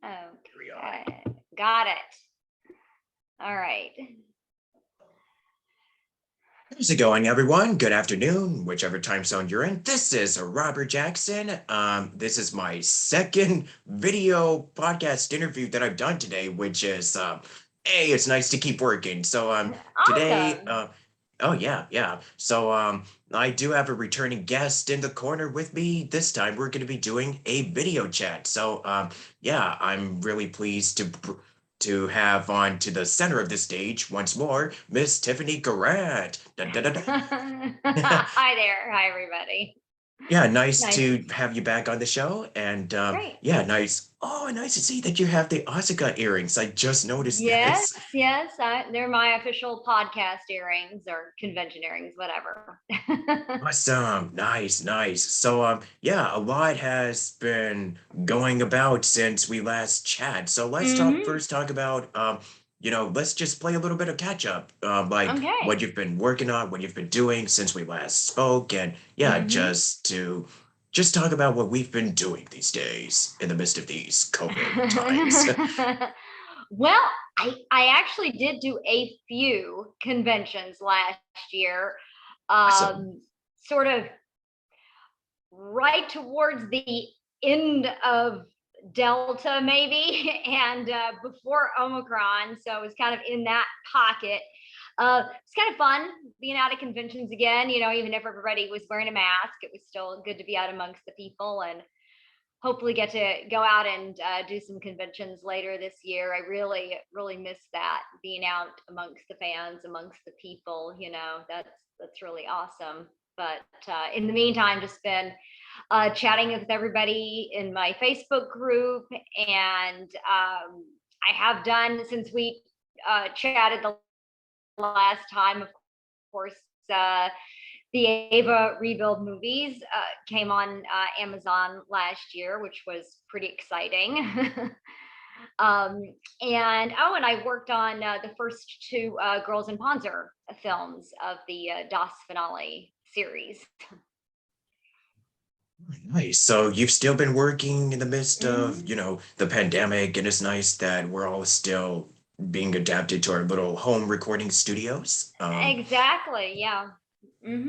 Here we are. Okay, got it. All right. How's it going, everyone? Good afternoon, whichever time zone you're in. This is Robert Jackson. This is my second video podcast interview that I've done today, which is, hey, it's nice to keep working. Today, Awesome. oh yeah, yeah. I do have a returning guest in the corner with me. This time, we're going to be doing a video chat. Yeah, I'm really pleased to have on to the center of the stage once more, Miss Tiffany Grant. Da, da, da, da. Hi there. Hi, everybody. Yeah, nice Nice. to have you back on the show. And Great. yeah, nice. Oh, nice to see that you have the Asuka earrings. I just noticed Yes, this. yes. They're my official podcast earrings or convention earrings, whatever. Awesome. Nice, nice. Yeah, a lot has been going about since we last chat. So let's hmm talk about let's just play a little bit of catch up. Like what Okay. you've been working on, what you've been doing since we last spoke, and yeah, hmm just talk about what we've been doing these days in the midst of these COVID times. Well, I actually did do a few conventions last year. Awesome. Sort of right towards the end of Delta, maybe, and before Omicron. So it was kind of in that pocket. It's kind of fun being out at conventions again. Even if everybody was wearing a mask, it was still good to be out amongst the people and hopefully get to go out and do some conventions later this year. I really, really miss that being out amongst the fans, amongst the people. That's really awesome. But in the meantime, just been chatting with everybody in my Facebook group, and I have done since we chatted the last time, of course. The Ava rebuild movies came on Amazon last year, which was pretty exciting. um, and I worked on the first two Girls in Panzer films of the Das finale series. Nice. So you've still been working in the midst of, hmm the pandemic, and it's nice that we're all still being adapted to our little home recording studios. Exactly. Yeah. hmm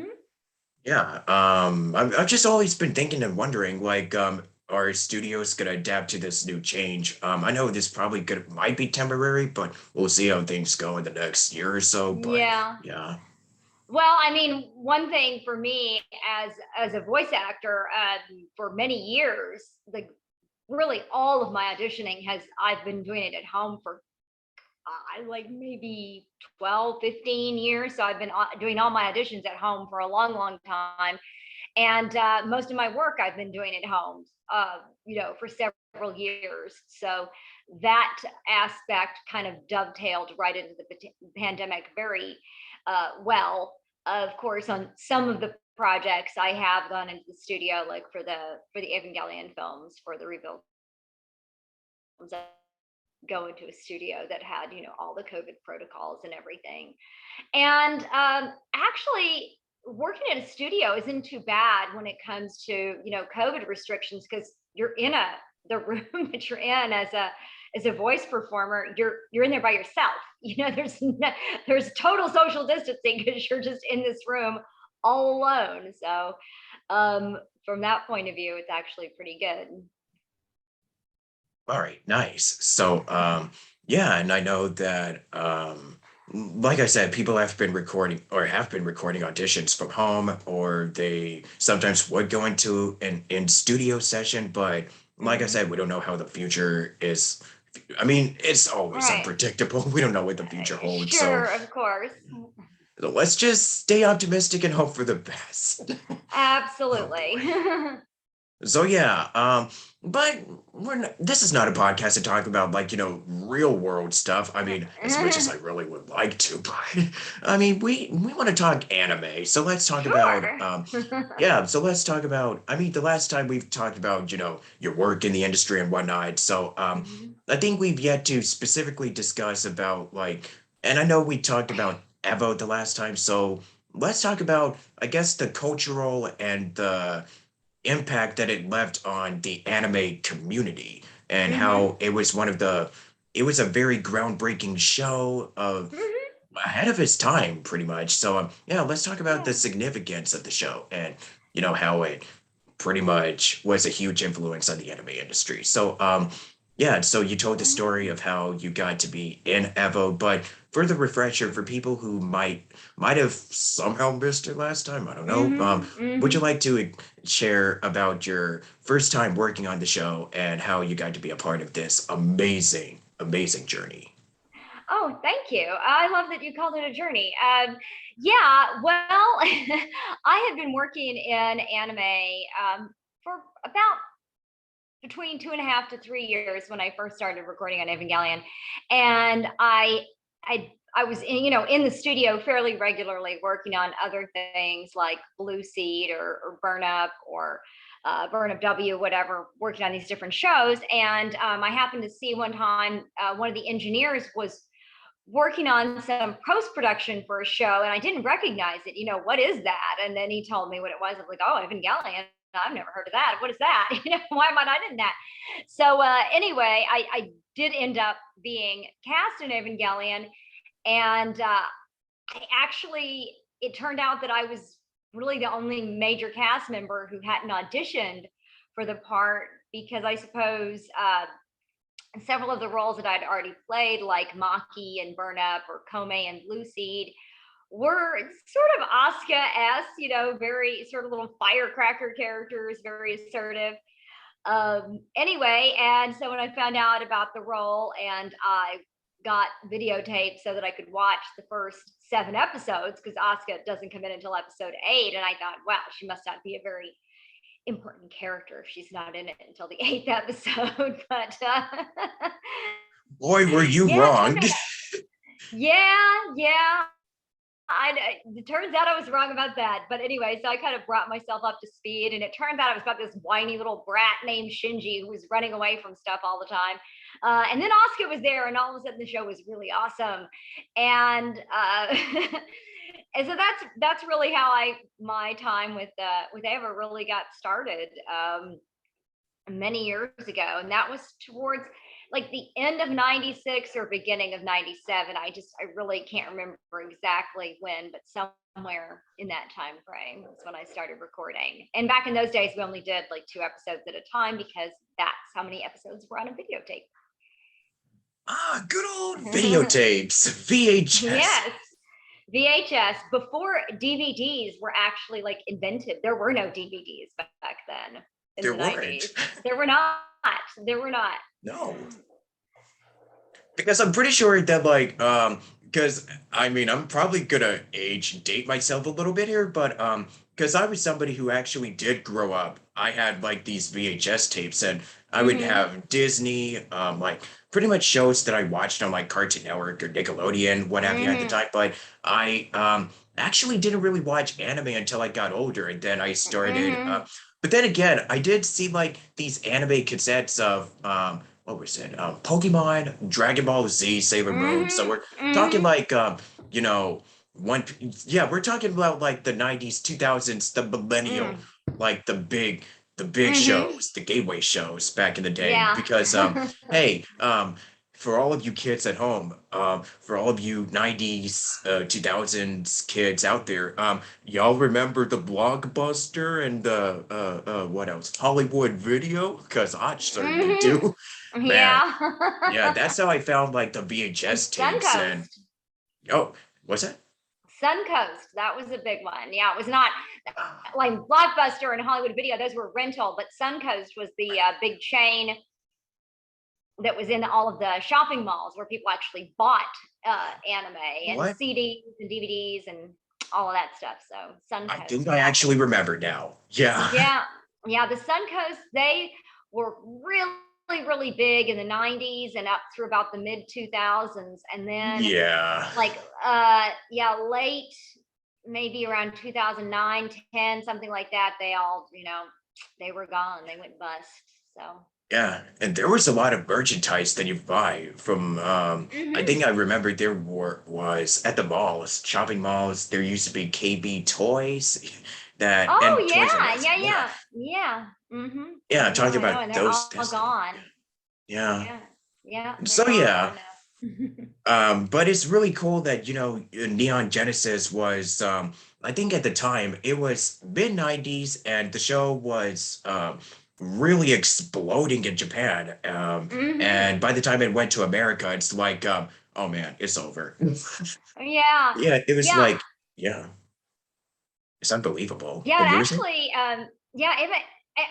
Yeah. I've just always been thinking and wondering, like, are studios gonna adapt to this new change? I know this probably could might be temporary, but we'll see how things go in the next year or so. But Yeah. yeah. Well, I mean, one thing for me as a voice actor for many years, like really all of my auditioning has I've been doing it at home for like maybe 12, 15 years. So I've been doing all my auditions at home for a long, long time. And most of my work I've been doing at home, for several years. So that aspect kind of dovetailed right into the pandemic very well. Of course, on some of the projects I have gone into the studio, like for the Evangelion films, for the rebuild films, go into a studio that had all the COVID protocols and everything. And actually, working at a studio isn't too bad when it comes to COVID restrictions, because you're in the room that you're in as a voice performer. You're in there by yourself. There's total social distancing because you're just in this room all alone. So from that point of view, it's actually pretty good. All right, nice. Yeah, and I know that, like I said, people have been recording auditions from home, or they sometimes would go into an in studio session. But like I hmm said, we don't know how the future is. I mean, it's always Right. unpredictable. We don't know what the future holds. Sure, of course. So let's just stay optimistic and hope for the best. Oh Absolutely. boy. So yeah, but this is not a podcast to talk about, like, real world stuff. I mean, as much as I really would like to, but I mean, we want to talk anime. So let's talk about Sure. yeah, so let's talk about, I mean, the last time we've talked about, your work in the industry and whatnot. Mhm. I think we've yet to specifically discuss about, like, and I know we talked about Evo the last time, so let's talk about, I guess, the cultural and the impact that it left on the anime community. and Mm-hmm. how it was a very groundbreaking show of Mm-hmm. ahead of his time, pretty much. So, yeah, let's talk about the Yeah. significance of the show and how it pretty much was a huge influence on the anime industry. So, yeah, so you told the story Mm-hmm. of how you got to be in Evo, but for the refresher for people who might have somehow missed it last time, I don't know. Mm-hmm. Would you Mm-hmm. like to share about your first time working on the show and how you got to be a part of this amazing, amazing journey? Oh, thank you. I love that you called it a journey. Yeah, well, I had been working in anime for about between 2.5 to 3 years when I first started recording on Evangelion, and I was in the studio fairly regularly working on other things like Blue Seed or Burn Up or Burn Up W, whatever, working on these different shows. And I happened to see one time one of the engineers was working on some post production for a show, and I didn't recognize it. What is that? And then he told me what it was. I was like, oh, Evangelion. I've never heard of that. What is that? Why am I not in that? So anyway, I did end up being cast in Evangelion, and I actually, it turned out that I was really the only major cast member who hadn't auditioned for the part because I suppose several of the roles that I'd already played, like Maki and Burn Up or Kome and Blue Seed, were sort of Asuka-esque, very sort of little firecracker characters, very assertive. Anyway, and so when I found out about the role and I got videotaped so that I could watch the first 7 episodes, because Asuka doesn't come in until episode 8, and I thought, wow, she must not be a very important character if she's not in it until the 8th episode. But Boy, were you yeah, it wrong. turned out. Yeah. It turns out I was wrong about that. But anyway, so I kind of brought myself up to speed, and it turns out it was about this whiny little brat named Shinji who was running away from stuff all the time. And then Asuka was there, and all of a sudden the show was really awesome. And and so that's really how my time with Eva really got started. Many years ago, and that was towards like the end of 96 or beginning of 97. I really can't remember exactly when, but somewhere in that time frame is when I started recording. And back in those days we only did like 2 episodes at a time because that's how many episodes were on a videotape. Ah, good old videotapes, VHS. Yes, VHS, before DVDs were actually like invented. There were no DVDs back then in There the 90s. weren't. There were not. There were not. No. Because I'm pretty sure that because I mean I'm probably gonna age date myself a little bit here, but because I was somebody who actually did grow up. I had like these VHS tapes and I would Mm-hmm. have Disney, like pretty much shows that I watched on like Cartoon Network or Nickelodeon, what have you at the Mm-hmm. time, but I actually didn't really watch anime until I got older and then I started Mm-hmm. but then again, I did see like these anime cassettes of what was it? Pokemon, Dragon Ball Z, Sailor Moon. So we're Mm-hmm. talking Mm-hmm. like you know, one yeah, we're talking about like the 90s, 2000s, the millennial, Mm. like the big Mm-hmm. shows, the gateway shows back in the day. Yeah. Because hey, for all of you kids at home, for all of you 90s, 2000s kids out there, y'all remember the Blockbuster and the what else? Hollywood Video? Because I certainly Mm-hmm. do. Man, Yeah. yeah, that's how I found like the And VHS tapes and Suncoast. oh, what's that? Suncoast. That was a big one. Yeah, it was not Ah, like Blockbuster and Hollywood Video. Those were rental, but Suncoast was the big chain that was in all of the shopping malls where people actually bought anime and what? CDs and DVDs and all of that stuff. So I Suncoast, think I yeah. actually remember now. Yeah. Yeah, yeah, the Suncoast, they were really big in the 90s and up through about the mid 2000s. And then Yeah. like yeah, late maybe around 2009, 10, something like that, they all, they were gone. They went bust. So, Yeah, and there was a lot of merchandise that you buy from I mhm. think I remember there was at the malls, shopping malls, there used to be KB Toys that Oh and Toys R yeah, Us. yeah, Yeah. yeah, yeah. Mhm. Yeah, Yeah, talking I know, about and they're those all discs. gone. Yeah. Yeah. Yeah, So they are. yeah, I know. but it's really cool that, Neon Genesis was, I think at the time it was mid 90s and the show was really exploding in Japan. And Hmm. by the time it went to America, it's like, oh man, it's over. Yeah. Yeah, it was Yeah. like, yeah, it's unbelievable. Yeah, Oh, it you were saying? actually, yeah,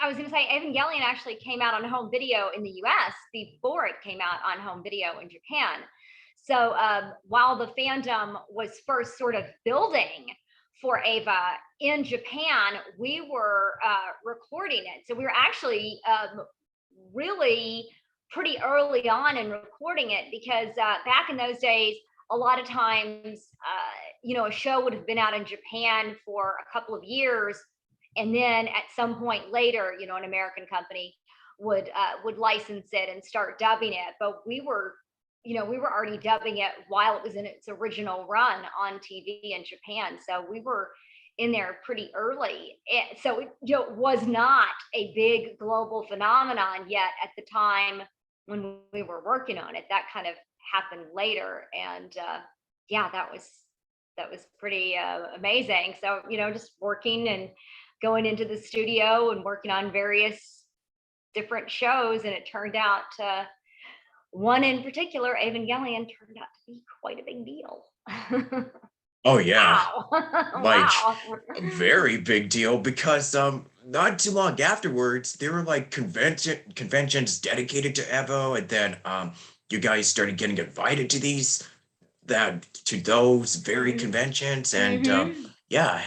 I was going to say Evangelion actually came out on home video in the US before it came out on home video in Japan. So while the fandom was first sort of building for Ava in Japan, we were recording it. So we were actually really pretty early on in recording it because back in those days, a lot of times, a show would have been out in Japan for a couple of years, and then at some point later, an American company would license it and start dubbing it. But we were already dubbing it while it was in its original run on TV in Japan. So we were in there pretty early. So it was not a big global phenomenon yet at the time when we were working on it. That kind of happened later, and yeah, that was pretty amazing. So just working and going into the studio and working on various different shows, and it turned out one in particular, Evangelion, turned out to be quite a big deal. Oh yeah. Wow. Like Wow. a very big deal because not too long afterwards there were like conventions dedicated to Evo, and then you guys started getting invited to those very Mhm. conventions. And Mhm. yeah,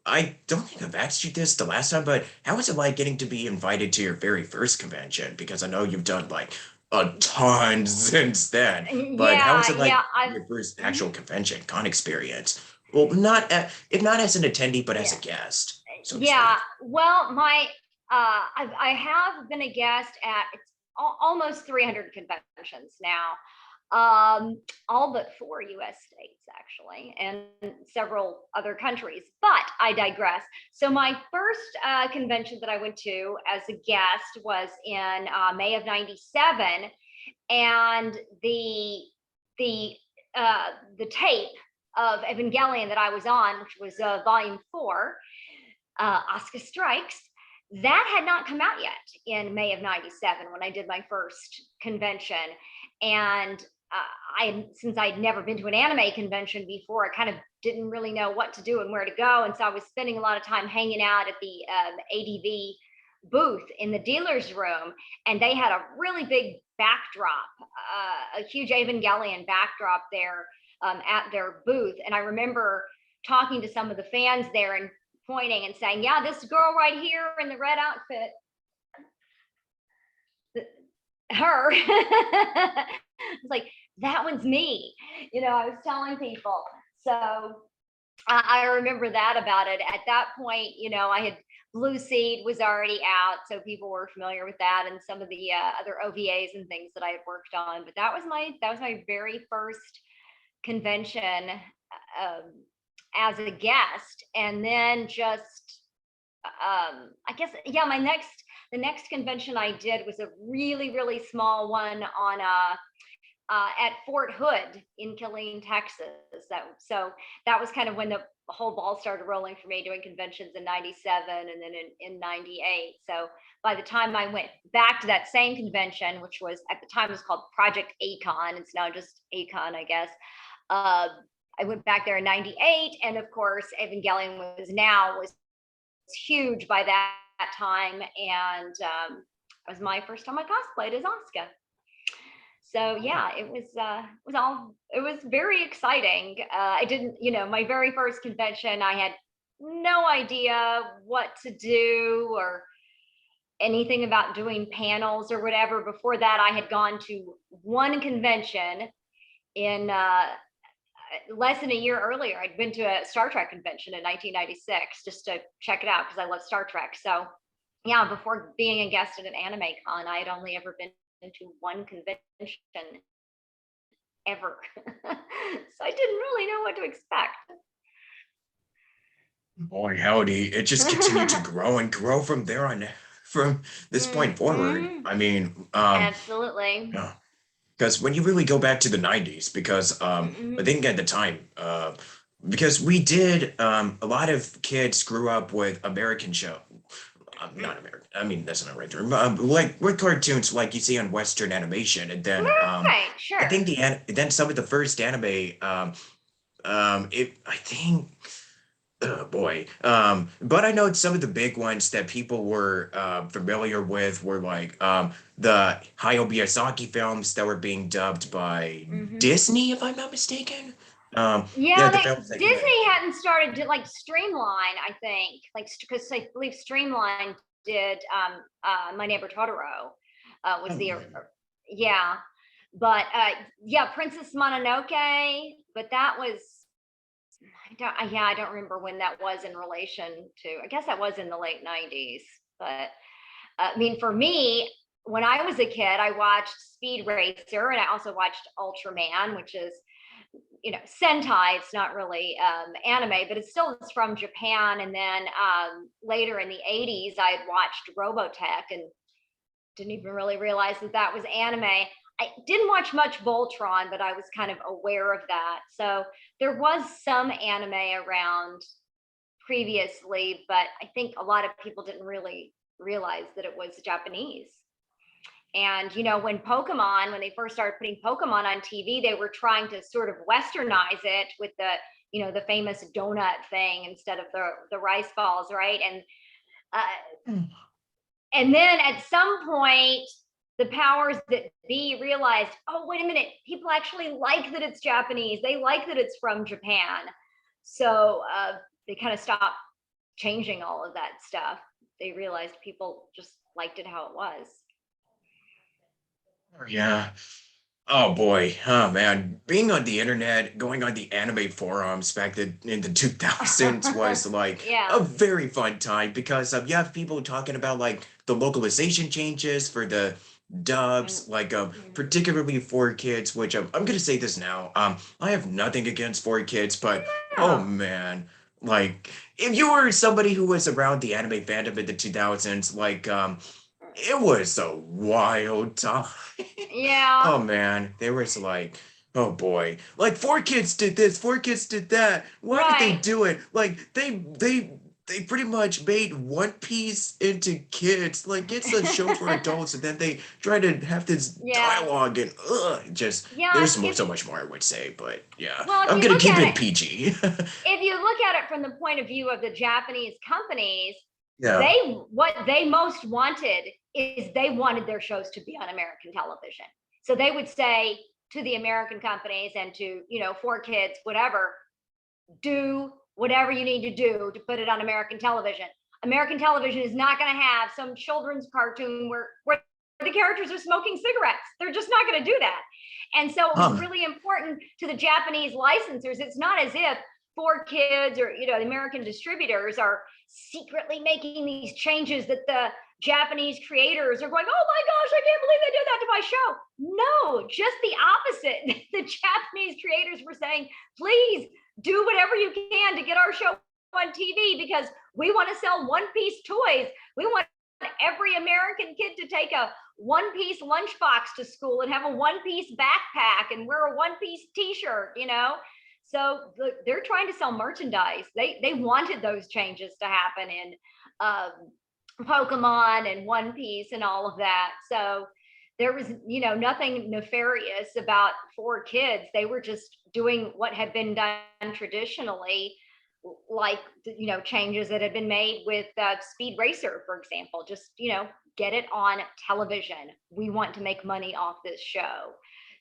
I don't think I've asked you this the last time, but how was it like getting to be invited to your very first convention? Because I know you've done like a ton since then, but how was Yeah, it like yeah, I've your first actual mhm. convention con experience? Well, not if not as an attendee, but as a Yeah. guest, so to Yeah. speak. Well, I have been a guest at it's almost 300 conventions now. All but 4 US states actually, and several other countries. But I digress. So my first convention that I went to as a guest was in May of '97, and the the tape of Evangelion that I was on, which was volume 4, Asuka Strikes, that had not come out yet in May of '97 when I did my first convention. And since I'd never been to an anime convention before, I kind of didn't really know what to do and where to go. And so I was spending a lot of time hanging out at the ADV booth in the dealer's room. And they had a really big backdrop, a huge Evangelion backdrop there at their booth. And I remember talking to some of the fans there and pointing and saying, "Yeah, this girl right here in the red outfit, her." It's like, that one's me. I was telling people. So I remember that about it. At that point, I had Blue Seed was already out, so people were familiar with that and some of the other OVAs and things that I had worked on. But that was my very first convention um, as a guest, and then just I guess, yeah, the next convention I did was a really really small one on at Fort Hood in Killeen, Texas. That was kind of when the whole ball started rolling for me, doing conventions in '97 and then in '98. So by the time I went back to that same convention, which was at the time it was called Project Acon, it's now just Acon, I guess. Uh, I went back there in '98, and of course, Evangelion was huge by that time, and it was my first time I cosplayed as Asuka. So yeah, it was very exciting. I didn't, my very first convention, I had no idea what to do or anything about doing panels or whatever. Before that, I had gone to one convention in less than a year earlier. I'd been to a Star Trek convention in 1996 just to check it out because I love Star Trek. So yeah, before being a guest at an anime con, I had only ever been to one convention ever. So I didn't really know what to expect. Boy, howdy, it just continued to grow and grow from there on from this point forward. Mhm. I mean, Absolutely. yeah, because when you really go back to the 90s, because I Mhm. think at the time, because we did a lot of kids grew up with American show, not American. I mean, that's not the right term. Like with cartoons, like you see on Western animation, and then Right, I sure. think then some of the first anime, it I think. Oh boy. But I know some of the big ones that people were familiar with were like the Hayao Miyazaki films that were being dubbed by Mhm. Disney, if I'm not mistaken. Yeah, Yeah, the they films that he made. Disney hadn't started to like Streamline, I think, like because I believe Streamline did My Neighbor Totoro was Oh, the man. yeah, but yeah, Princess Mononoke, but that was I don't remember when that was in relation to. I guess that was in the late '90s, but I mean, for me, when I was a kid, I watched Speed Racer and I also watched Ultraman, which is Sentai. It's not really anime, but it's from Japan. And then later in the '80s, I had watched Robotech and didn't even really realize that that was anime. I didn't watch much Voltron, but I was kind of aware of that. So there was some anime around previously, but I think a lot of people didn't really realize that it was Japanese. And when they first started putting Pokemon on TV, they were trying to sort of westernize it with the famous donut thing instead of the rice balls, right? And then at some point, the powers that be realized, oh, wait a minute, people actually like that it's Japanese. They like that it's from Japan. So they kind of stopped changing all of that stuff. They realized people just liked it how it was. Oh, yeah. Oh boy, oh man, being on the internet, going on the anime forums back in the 2000s was like Yeah. a very fun time because you have people talking about like the localization changes for the dubs, like Mhm. particularly for kids, which I'm gonna say this now. I have nothing against for kids, but oh No. man, like if you were somebody who was around the anime fandom in the 2000s, like it was a wild time. Yeah. Oh man, there was like, oh boy, like four kids did this, four kids did that. Why did they Right. do it? Like they pretty much made One Piece into kids. Like it's a show for adults, and then they try to have this Yeah. dialogue and just Yeah. there's so much more I would say, but yeah, Well, if I'm you gonna look keep at it it, PG. if you look at it from the point of view of the Japanese companies, Yeah. what they most wanted is they wanted their shows to be on American television. So they would say to the American companies and to, for kids, whatever, do whatever you need to do to put it on American television. American television is not going to have some children's cartoon where the characters are smoking cigarettes. They're just not going to do that. And so it was Huh. really important to the Japanese licensors. It's not as if Four Kids or the American distributors are secretly making these changes that the Japanese creators are going, oh my gosh, I can't believe they did that to my show. No, just the opposite. The Japanese creators were saying, please do whatever you can to get our show on TV because we want to sell One Piece toys. We want every American kid to take a One Piece lunchbox to school and have a One Piece backpack and wear a One Piece T-shirt. So they're trying to sell merchandise. They wanted those changes to happen in um, Pokemon and One Piece and all of that. So there was, nothing nefarious about Four Kids. They were just doing what had been done traditionally, like, changes that had been made with Speed Racer, for example. Just, get it on television. We want to make money off this show.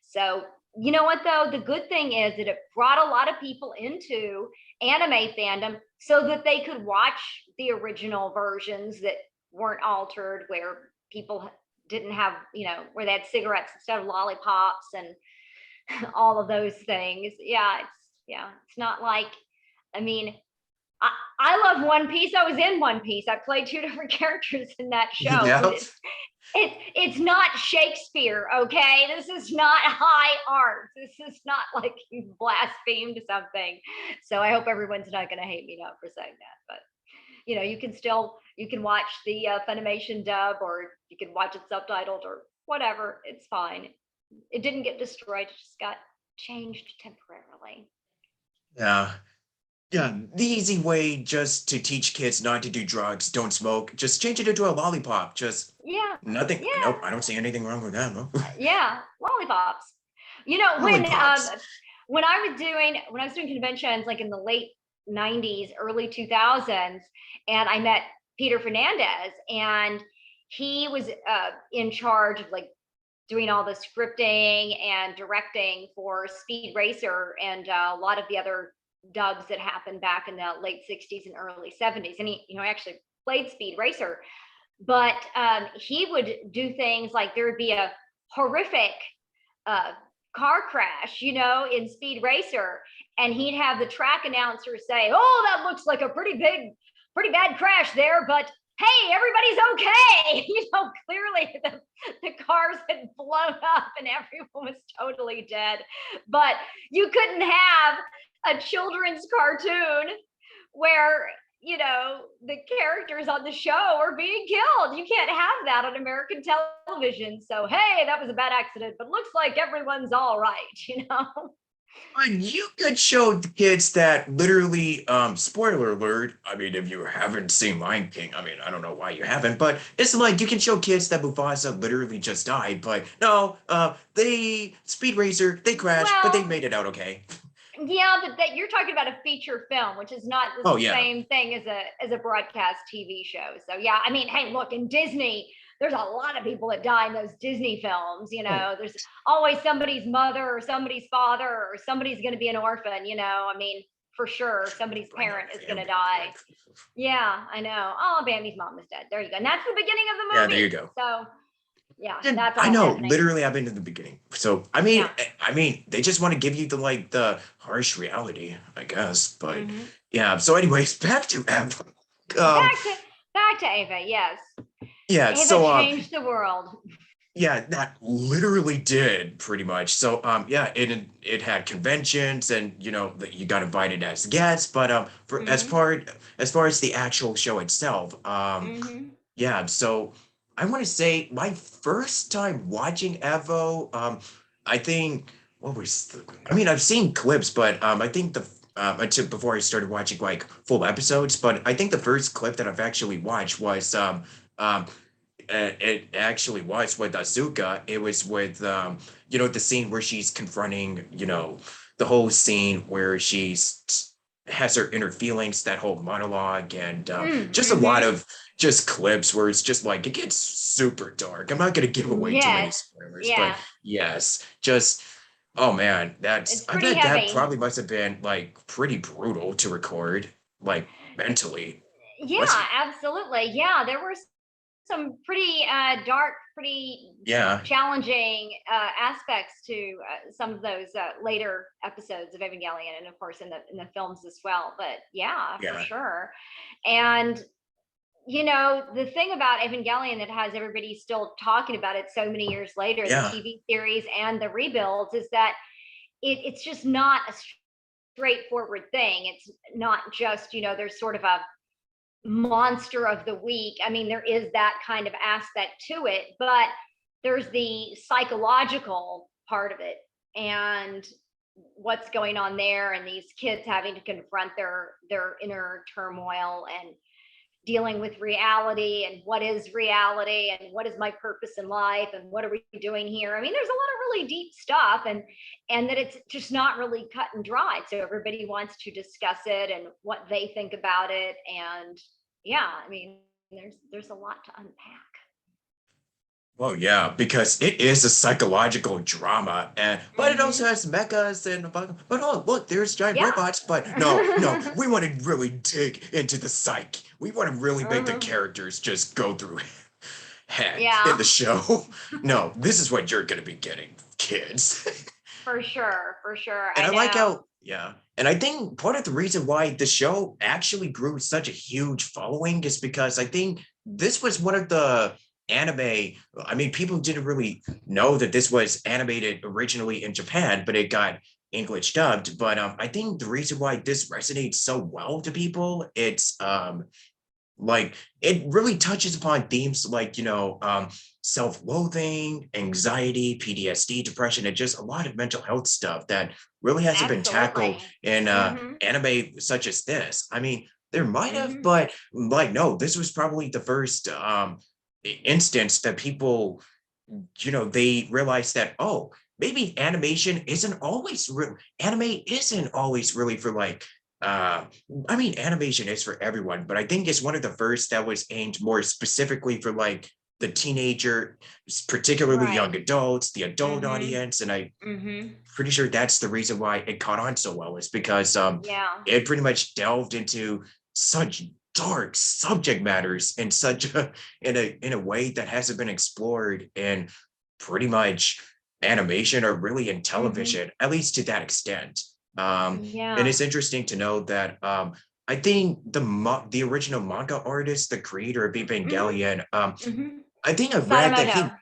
So, you know what, though? The good thing is that it brought a lot of people into anime fandom so that they could watch the original versions that weren't altered, where people didn't have, where they had cigarettes instead of lollipops and all of those things. It's not like, I mean, I love One Piece. I was in One Piece. I played two different characters in that show, but Yeah. it's not Shakespeare, okay? This is not high art. This is not like you blasphemed something. So I hope everyone's not going to hate me now for saying that, but you can watch the Funimation dub, or you can watch it subtitled or whatever. It's fine. It didn't get destroyed. It just got changed temporarily. Yeah. Yeah, the easy way just to teach kids not to do drugs, don't smoke, just change it into a lollipop. Just Yeah, nothing. yeah, Nope, I don't see anything wrong with that. No. yeah. Lollipops. Lollipops. When I was doing conventions like in the late '90s, early 2000s, and I met Peter Fernandez, and he was in charge of like doing all the scripting and directing for Speed Racer and a lot of the other dubs that happened back in the late '60s and early '70s. And he actually played Speed Racer, but he would do things like there would be a horrific uh, car crash, in Speed Racer, and he'd have the track announcer say, "Oh, that looks like a pretty bad crash there, but hey, everybody's okay." Clearly the cars had blown up and everyone was totally dead. But you couldn't have a children's cartoon where the characters on the show are being killed. You can't have that on American television. So hey, that was a bad accident, but looks like everyone's all right. And you could show the kids that literally, spoiler alert. I mean, if you haven't seen Lion King, I mean, I don't know why you haven't, but it's like you can show kids that Mufasa literally just died, but no, they Speed Racer, they crashed, but they Well, made it out okay. yeah, but that you're talking about a feature film, which is not the Oh yeah. same thing as a broadcast TV show. So yeah, I mean, hey, look, in Disney, there's a lot of people that die in those Disney films. Oh, There's always somebody's mother or somebody's father or somebody's going to be an orphan. I mean, for sure, somebody's bring parent up is going to family. die. Yeah, I know. Oh, Bambi's mom is dead. There you go. And that's the beginning of the Yeah, there you movie. go. So yeah, And that's I all know, happening. literally, I've been in the beginning. So Yeah. I mean, they just want to give you the harsh reality, I guess. But Hmm. yeah. So, anyways, back to Ev. Um, Back to Ava. Yes, yeah. Ava So, changed the world. yeah, that literally did pretty much. So, yeah, it had conventions, and that you got invited as guests. But for Hmm. as far as the actual show itself, Hmm. yeah, so I want to say my first time watching Evo, I think what was I mean, I've seen clips, but I think until before I started watching like full episodes, but I think the first clip that I've actually watched was um it actually was with Asuka. It was with the scene where she's confronting, the whole scene where she's has her inner feelings, that whole monologue, and just a lot Mm-hmm. of just clips where it's just like it gets super dark. I'm not gonna give away too many Yes. spoilers, but Yeah. yes, just oh man, It's I pretty bet that heavy. probably must have been like pretty brutal to record, like mentally. What's Yeah, absolutely. Yeah, there were some pretty dark, pretty yeah, challenging aspects to some of those later episodes of Evangelion, and of course in the films as well. But yeah, for yeah, sure. And the thing about Evangelion that has everybody still talking about it so many years later, the yeah. TV series and the rebuilds, is that it's just not a straightforward thing. It's not just, there's sort of a monster of the week. I mean, there is that kind of aspect to it, but there's the psychological part of it and what's going on there, and these kids having to confront their inner turmoil and dealing with reality and what is reality and what is my purpose in life and what are we doing here. I mean, there's a lot of really deep stuff, and that it's just not really cut and dry, so everybody wants to discuss it and what they think about it. And yeah, I mean, there's a lot to unpack. Oh yeah, because it is a psychological drama, and but it also Hmm. has mechas and but oh look, there's giant Yeah. robots. But no, no, we want to really dig into the psyche. We want to really make the Uh-huh. characters just go through heck in Yeah, the show. No, this is what you're gonna be getting, kids. for sure, for sure. And I I like know. how, yeah. And I think part of the reason why the show actually grew such a huge following is because I think this was one of the anime. I mean, people didn't really know that this was animated originally in Japan, but it got English dubbed. But I think the reason why this resonates so well to people, like it really touches upon themes like, self-loathing, anxiety, PTSD, depression, and just a lot of mental health stuff that really hasn't been tackled Absolutely. in Mm-hmm. anime such as this. I mean, there might have, Mm-hmm. but like, no, this was probably the first instance that people, they realized that, oh, maybe anime isn't always really for like, uh, I mean, animation is for everyone, but I think it's one of the first that was aimed more specifically for like the teenager, particularly young Right. adults, the adult Mm-hmm. audience. And I Mm-hmm. pretty sure that's the reason why it caught on so well, is because Yeah. it pretty much delved into such dark subject matters in such a in a way that hasn't been explored in pretty much animation or really in Mm-hmm. television, at least to that extent. And Yeah. it's interesting to know that I think the original manga artist, the creator of Mm-hmm. Evangelion, Mm-hmm. I think I read that Sadamoto.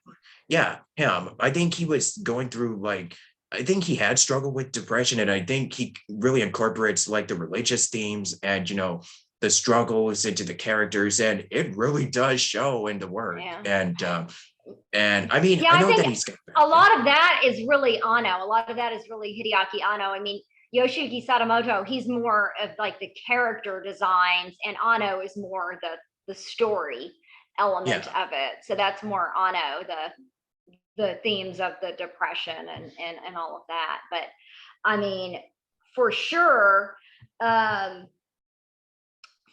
yeah, him. I think he was going through like, I think he had struggled with depression, and I think he really incorporates like the religious themes and the struggles into the characters, and it really does show in the work. Yeah. And I mean, Yeah, I I know think that he's got a yeah, lot of that is really Ano. A lot of that is really Hideaki Ano. I mean, Yoshiyuki Sadamoto, he's more of like the character designs, and Ano is more the story element yeah, of it. So that's more Ano, the themes of the depression and all of that. But I mean, for sure, um,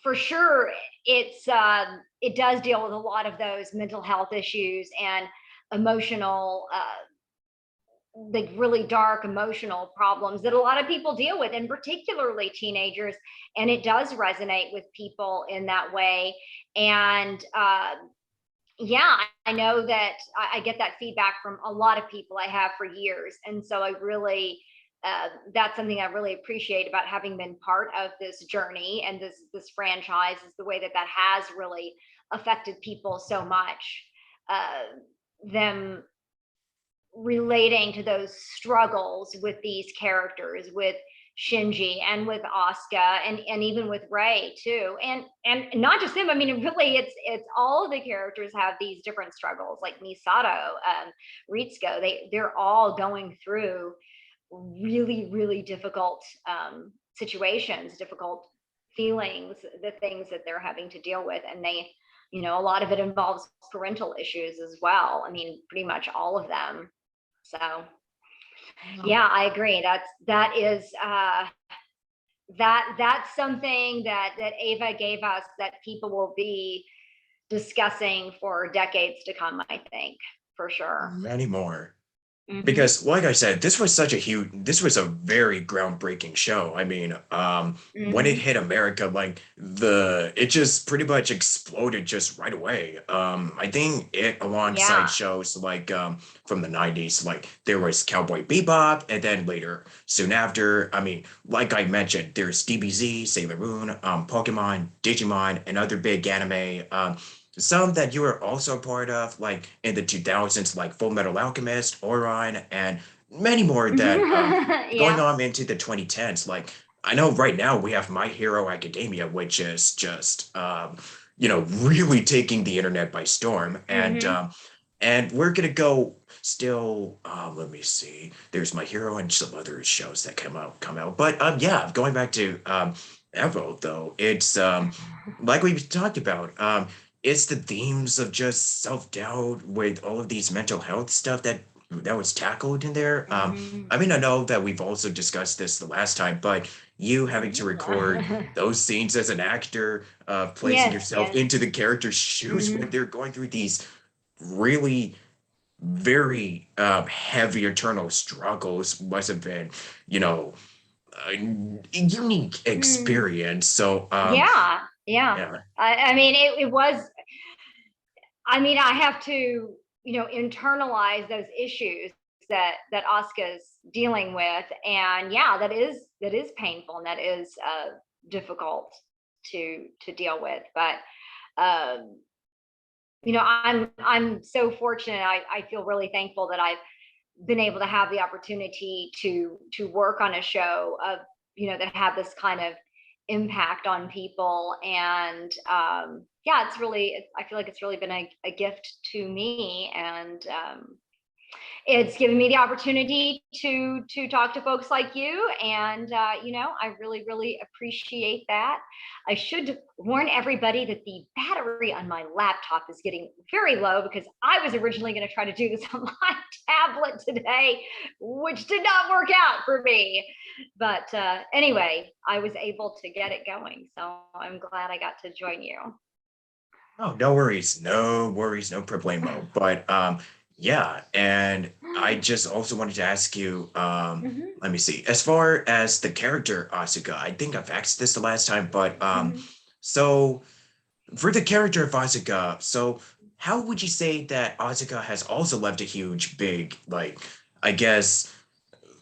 for sure, it does deal with a lot of those mental health issues and emotional, like really dark emotional problems that a lot of people deal with, and particularly teenagers. And it does resonate with people in that way. And yeah, I know that I get that feedback from a lot of people I have for years. And so I really, that's something I really appreciate about having been part of this journey and this franchise, is the way that that has really affected people so much. Them relating to those struggles with these characters, with Shinji and with Asuka and even with Ray too. And not just them. I mean, really it's all of the characters have these different struggles, like Misato, Ritsuko, they're all going through really, really difficult situations, difficult feelings, the things that they're having to deal with. And they, a lot of it involves parental issues as well. I mean, pretty much all of them. So yeah, I agree. That is that's something that Ava gave us that people will be discussing for decades to come, I think, for sure. many more. Mm-hmm. Because like I said, this was a very groundbreaking show. I mean, when it Mm-hmm. hit America, like it just pretty much exploded just right away. I think it alongside Yeah. shows like from the 90s, like there was Cowboy Bebop, and then later, soon after, I mean, like I mentioned, there's DBZ, Sailor Moon, Pokemon, Digimon, and other big anime. Some that you were also part of, like in the 2000s, like Full Metal Alchemist, Orion, and many more that going Yeah. on into the 2010s. Like I know right now we have My Hero Academia, which is just really taking the internet by storm, Mm-hmm. and we're gonna go still. Let me see. There's My Hero and some other shows that come out. But yeah, going back to Evo though, it's like we talked about. It's the themes of just self-doubt with all of these mental health stuff that was tackled in there. Mm-hmm. I mean, I know that we've also discussed this the last time, but you having to record those scenes as an actor, placing Yes, yourself yes. into the character's shoes when Mm-hmm. they're going through these really very heavy internal struggles must have been, you know, a unique Mm. experience. So, Yeah, yeah. yeah, I mean, it was, I mean, I have to, internalize those issues that Asuka's dealing with. And yeah, that is painful, and that is difficult to deal with. But um, I'm so fortunate. I feel really thankful that I've been able to have the opportunity to work on a show of, that have this kind of impact on people. And yeah, I feel like it's really been a gift to me, and it's given me the opportunity to talk to folks like you, and I really appreciate that. I should warn everybody that the battery on my laptop is getting very low, because I was originally going to try to do this on my tablet today, which did not work out for me. But anyway, I was able to get it going, so I'm glad I got to join you. Oh, no worries, no worries, no problemo. But yeah, and I just also wanted to ask you, Mhm, let me see, as far as the character Asuka, I think I've asked this the last time, but mhm. so for the character of Asuka, so how would you say that Asuka has also left a huge, big, like, I guess,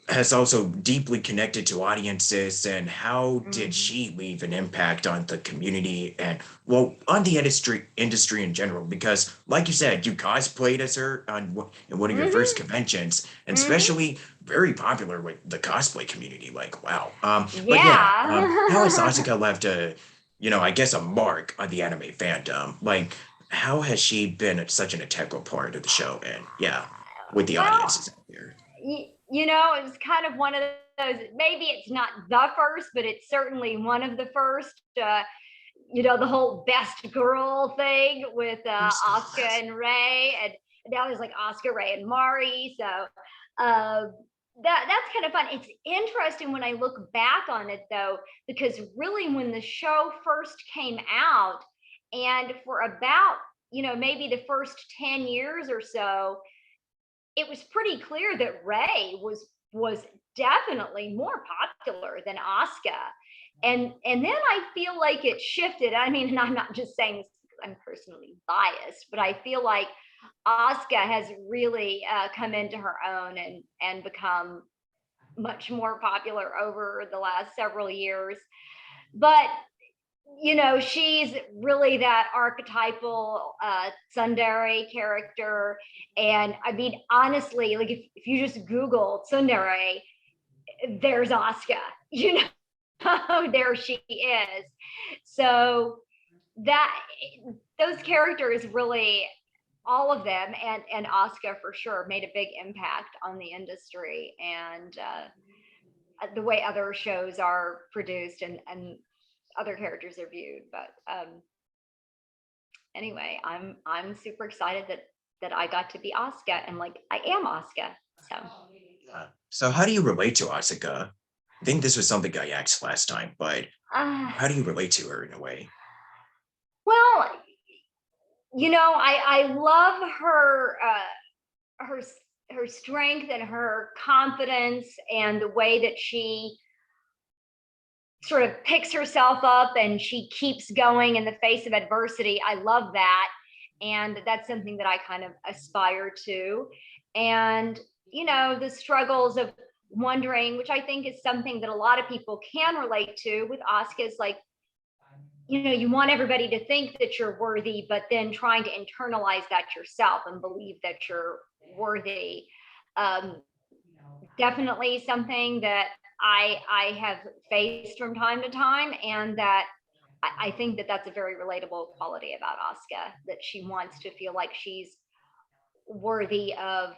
has also deeply connected to audiences, and how did Mhm. she leave an impact on the community and, well, on the industry in general? Because like you said, you cosplayed as her on in one of your first Mhm. conventions, and Mhm. especially very popular with the cosplay community, like wow. But yeah, how has Yeah. Asuka left a, I guess, a mark on the anime fandom? Like, how has she been such an integral part of the show, and yeah, with the Well, audiences out there? it's kind of one of those, maybe it's not the first, but it's certainly one of the first. The whole best girl thing with First Oscar class. and Ray, and now there's like Oscar, Ray, and Mari. So uh, that's kind of fun. It's interesting when I look back on it, though, because really when the show first came out, and for about maybe the first 10 years or so, it was pretty clear that Ray was definitely more popular than Asuka. And then I feel like it shifted. I mean, and I'm not just saying this because I'm personally biased, but I feel like Asuka has really come into her own and become much more popular over the last several years. But she's really that archetypal tsundere character. And I mean, honestly, like if you just Google tsundere, there's Asuka, you there she is. So that those characters really, all of them, and Asuka for sure, made a big impact on the industry, and the way other shows are produced, and other characters are viewed. But anyway, I'm super excited that I got to be Asuka, and like I am Asuka. So So how do you relate to Asuka? I think this was something I asked last time, but uh, how do you relate to her in a way? well, I love her her strength and her confidence, and the way that she sort of picks herself up and she keeps going in the face of adversity. I love that. And that's something that I kind of aspire to. And, the struggles of wondering, which I think is something that a lot of people can relate to with Oscar, is like, you want everybody to think that you're worthy, but then trying to internalize that yourself and believe that you're worthy. Um, Definitely something that I have faced from time to time, and that I think that that's a very relatable quality about Asuka, that she wants to feel like she's worthy of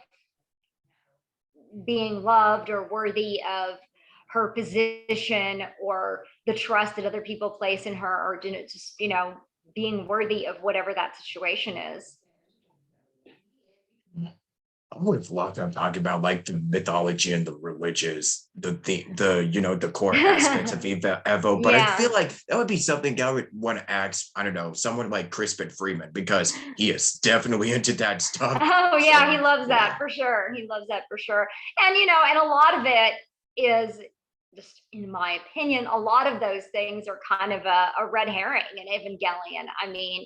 being loved, or worthy of her position, or the trust that other people place in her, or just being worthy of whatever that situation is. I would have loved to talk about like the mythology and the religious, the core aspects of Evo, but I feel Yeah. like that would be something I would want to ask, I don't know, someone like Crispin Freeman, because he is definitely into that stuff. Oh yeah, he So loves that yeah. for sure. He loves that for sure. And a lot of it is, just in my opinion, a lot of those things are kind of a red herring in Evangelion. I mean,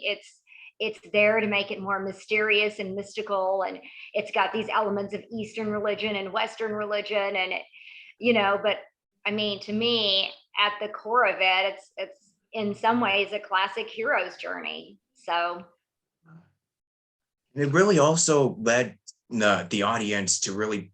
it's there to make it more mysterious and mystical, and it's got these elements of Eastern religion and Western religion, and but I mean, to me, at the core of it, it's in some ways a classic hero's journey. So It really also led, the audience to really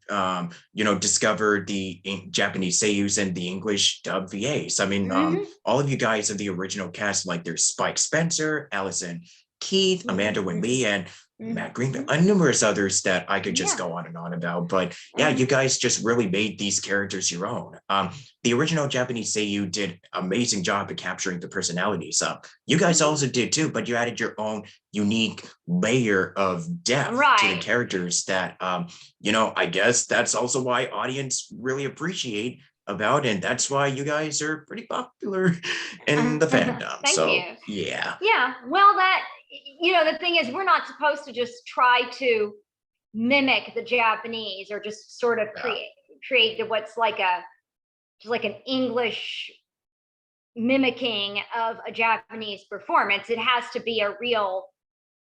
discover the Japanese seiyus and the English dub VAs. I mean, Hmm. all of you guys of the original cast, like there's Spike Spencer, Allison Keith, Amanda Wynn Hmm. Lee, and Matt Greenfield, Hmm. and numerous others that I could just Yeah. go on and on about. But yeah, you Hmm. guys just really made these characters your own. The original Japanese Seiyu did amazing job at capturing the personalities. You guys Hmm. also did too, but you added your own unique layer of depth to the Right. characters that I guess that's also why audience really appreciate about, and that's why you guys are pretty popular in the fandom. Thank So you. yeah. Yeah. Well, the thing is, we're not supposed to just try to mimic the Japanese or just sort of Yeah. create what's like just like an English mimicking of a Japanese performance. It has to be a real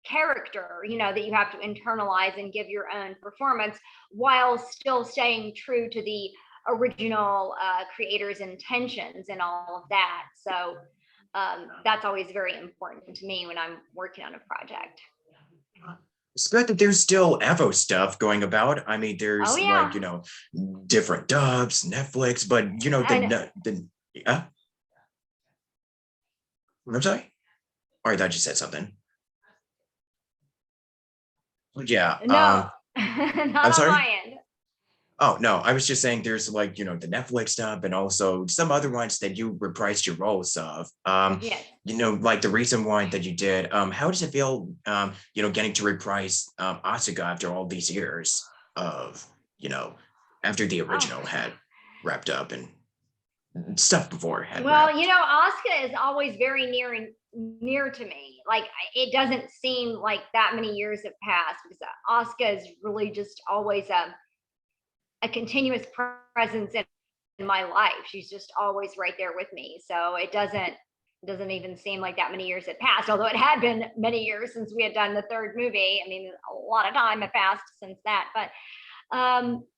character, that you have to internalize and give your own performance while still staying true to the original creator's intentions and all of that. So that's always very important to me when I'm working on a project. It's good that there's still Evo stuff going about. I mean, Oh there's like, yeah, different dubs, Netflix, but and I'm sorry. Or I thought you said something. Yeah. no, I'm not on sorry. my end. Oh no, I was just saying there's like, the Netflix stuff and also some other ones that you reprised your roles of. Yes. Like the recent one that you did. How does it feel getting to reprise Asuka after all these years of, you know, after the Oh. original had wrapped up and stuff before had Well, wrapped. Asuka is always very near to me. Like it doesn't seem like that many years have passed because Asuka is really just always a continuous presence in my life. She's just always right there with me. So it doesn't even seem like that many years had passed, although it had been many years since we had done the third movie. I mean, a lot of time had passed since that. But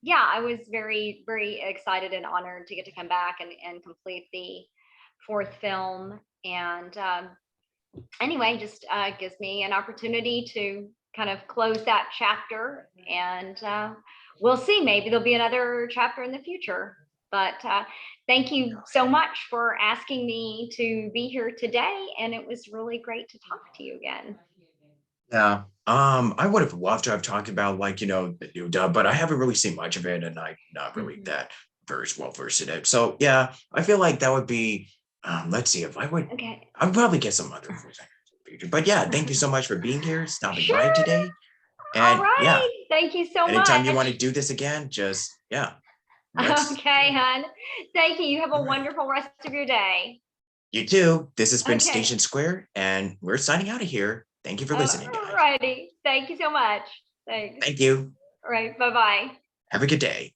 yeah, I was very, very excited and honored to get to come back and complete the fourth film. And anyway, just gives me an opportunity to kind of close that chapter. And we'll see. Maybe there'll be another chapter in the future. But thank you so much for asking me to be here today. And it was really great to talk to you again. Yeah. I would have loved to have talked about like, the new dub, but I haven't really seen much of it and I'm not really Mhm. that very well versed in it. So yeah, I feel like that would be let's see if Okay. I would probably get some other voice actors in the future. But yeah, thank you so much for being here, stopping by Sure. today. All And yeah, right. Thank you so anytime you want to much. do this again, just yeah, let's do Okay, it. hon. Thank you. You have All a right. wonderful rest of your day. You too. This has been Okay. Station Square, and we're signing out of here. Thank you for All listening, guys. righty. Thank you so much. Thanks. Thank you. All right. Bye bye. Have a good day.